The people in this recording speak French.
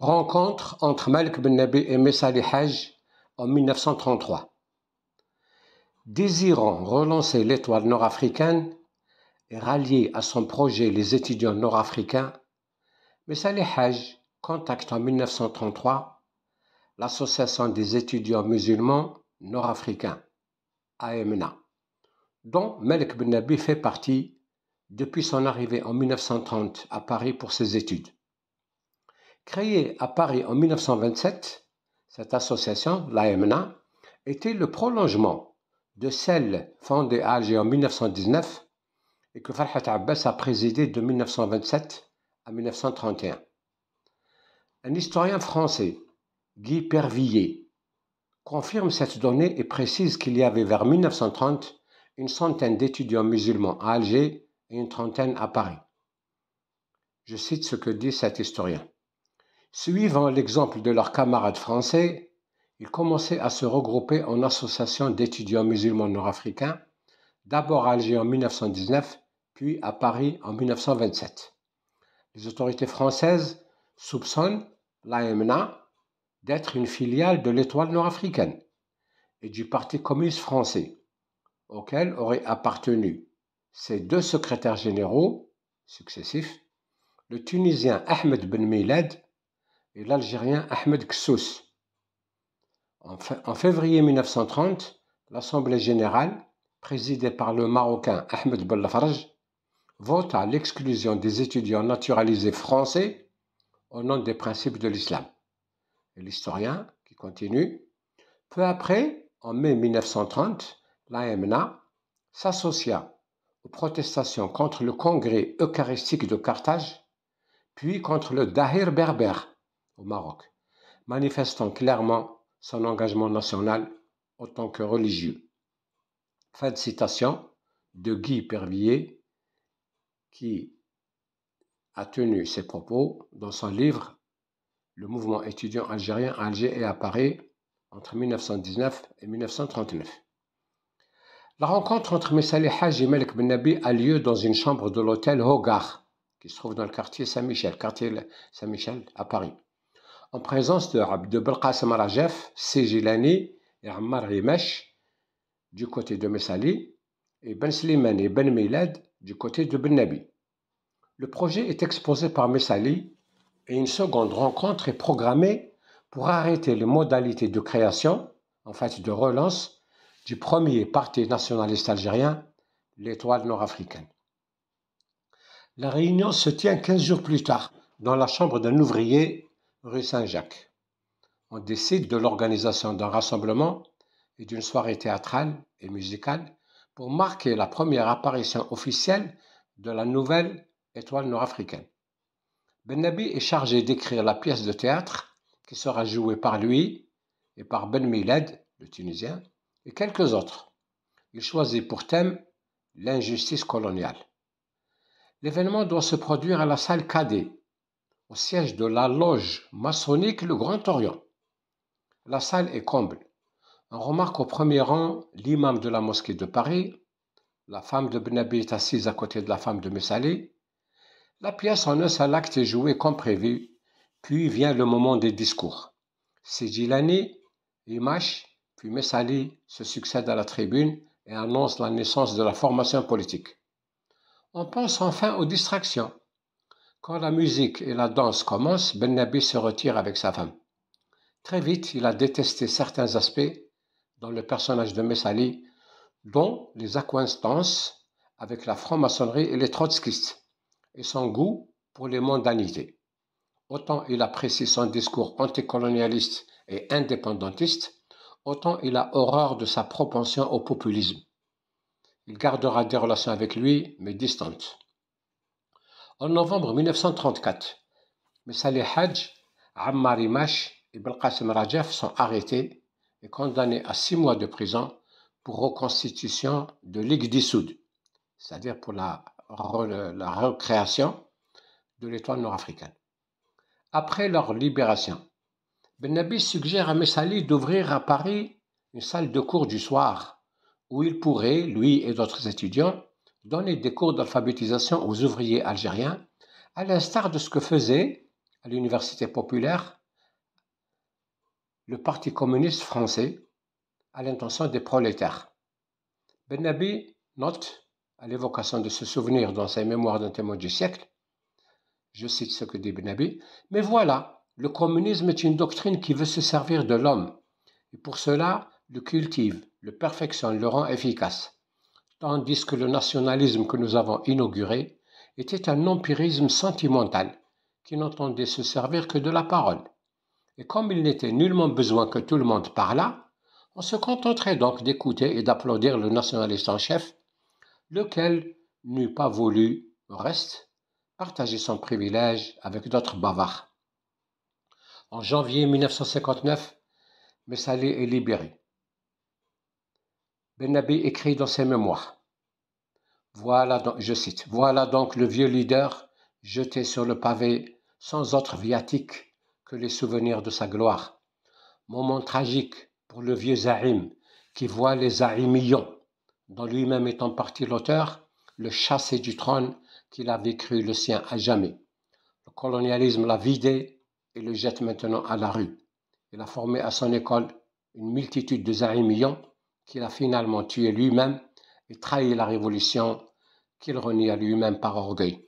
Rencontre entre Malik Ben Nabi et Messa Ali Haj en 1933. Désirant relancer l'étoile nord-africaine et rallier à son projet les étudiants nord-africains, Messa Ali Haj contacte en 1933 l'Association des étudiants musulmans nord-africains, AMNA, dont Malik Ben Nabi fait partie depuis son arrivée en 1930 à Paris pour ses études. Créée à Paris en 1927, cette association, l'AMNA, était le prolongement de celle fondée à Alger en 1919 et que Farhat Abbas a présidée de 1927 à 1931. Un historien français, Guy Pervilliers, confirme cette donnée et précise qu'il y avait vers 1930 une centaine d'étudiants musulmans à Alger et une trentaine à Paris. Je cite ce que dit cet historien. Suivant l'exemple de leurs camarades français, ils commençaient à se regrouper en associations d'étudiants musulmans nord-africains, d'abord à Alger en 1919, puis à Paris en 1927. Les autorités françaises soupçonnent l'AMNA d'être une filiale de l'étoile nord-africaine et du Parti communiste français, auquel auraient appartenu ses deux secrétaires généraux successifs, le Tunisien Ahmed Ben Milad et l'Algérien Ahmed Ksous. En février 1930, l'Assemblée générale, présidée par le Marocain Ahmed Bellafarj, vote à l'exclusion des étudiants naturalisés français au nom des principes de l'islam. Et l'historien, qui continue, peu après, en mai 1930, l'AMNA s'associa aux protestations contre le congrès eucharistique de Carthage, puis contre le Dahir berbère au Maroc, manifestant clairement son engagement national en tant que religieux. Fin de citation de Guy Pervilliers, qui a tenu ses propos dans son livre « Le mouvement étudiant algérien à Alger et à Paris entre 1919 et 1939 ». La rencontre entre Messa Ali Haj et Malik Ben Nabi a lieu dans une chambre de l'hôtel Hogar, qui se trouve dans le quartier Saint-Michel à Paris, en présence de Belkacem Rajef, Sejilani et Ammar Rimesh du côté de Messa Ali et Ben Slimani et Ben Milad du côté de Ben Nabi. Le projet est exposé par Messa Ali et une seconde rencontre est programmée pour arrêter les modalités de création, en fait de relance, du premier parti nationaliste algérien, l'Étoile nord-africaine. La réunion se tient 15 jours plus tard dans la chambre d'un ouvrier rue Saint-Jacques. On décide de l'organisation d'un rassemblement et d'une soirée théâtrale et musicale pour marquer la première apparition officielle de la nouvelle Étoile nord-africaine. Ben Nabi est chargé d'écrire la pièce de théâtre qui sera jouée par lui et par Ben Milad, le Tunisien, et quelques autres. Il choisit pour thème l'injustice coloniale. L'événement doit se produire à la salle Cadet, au siège de la loge maçonnique Le Grand Orient. La salle est comble. On remarque au premier rang l'imam de la mosquée de Paris, la femme de Ben Nabi est assise à côté de la femme de Messa Ali. La pièce en un seul acte est jouée comme prévu, puis vient le moment des discours. Sejilani, Imash, puis Messa Ali se succèdent à la tribune et annoncent la naissance de la formation politique. On pense enfin aux distractions. Quand la musique et la danse commencent, Ben Nabi se retire avec sa femme. Très vite, il a détesté certains aspects dans le personnage de Messa Ali, dont les accointances avec la franc-maçonnerie et les trotskistes, et son goût pour les mondanités. Autant il apprécie son discours anticolonialiste et indépendantiste, autant il a horreur de sa propension au populisme. Il gardera des relations avec lui, mais distantes. En novembre 1934, Messa Ali Haj, Ammar Rimesh et Belkacem Rajef sont arrêtés et condamnés à 6 mois de prison pour reconstitution de Ligue dissoute, c'est-à-dire pour la recréation de l'étoile nord-africaine. Après leur libération, Ben Nabi suggère à Messa Ali d'ouvrir à Paris une salle de cours du soir où il pourrait, lui et d'autres étudiants, donner des cours d'alphabétisation aux ouvriers algériens, à l'instar de ce que faisait à l'Université populaire, le Parti communiste français à l'intention des prolétaires. Bennabi note, à l'évocation de ce souvenir dans ses mémoires d'un témoin du siècle, je cite ce que dit Bennabi, « Mais voilà, le communisme est une doctrine qui veut se servir de l'homme, et pour cela le cultive, le perfectionne, le rend efficace, tandis que le nationalisme que nous avons inauguré était un empirisme sentimental qui n'entendait se servir que de la parole. Et comme il n'était nullement besoin que tout le monde parlât, on se contenterait donc d'écouter et d'applaudir le nationaliste en chef, lequel n'eût pas voulu, au reste, partager son privilège avec d'autres bavards. » En janvier 1959, Messali est libéré. Bennabi écrit dans ses mémoires, voilà donc, je cite, « Voilà donc le vieux leader jeté sur le pavé sans autre viatique que les souvenirs de sa gloire. Moment tragique pour le vieux Zaïm qui voit les Zaïmillons, dont lui-même est en partie l'auteur, le chasser du trône qu'il avait cru le sien à jamais. Le colonialisme l'a vidé et le jette maintenant à la rue. Il a formé à son école une multitude de Zaïmillons qu'il a finalement tué lui-même et trahi la révolution qu'il renie à lui-même par orgueil. »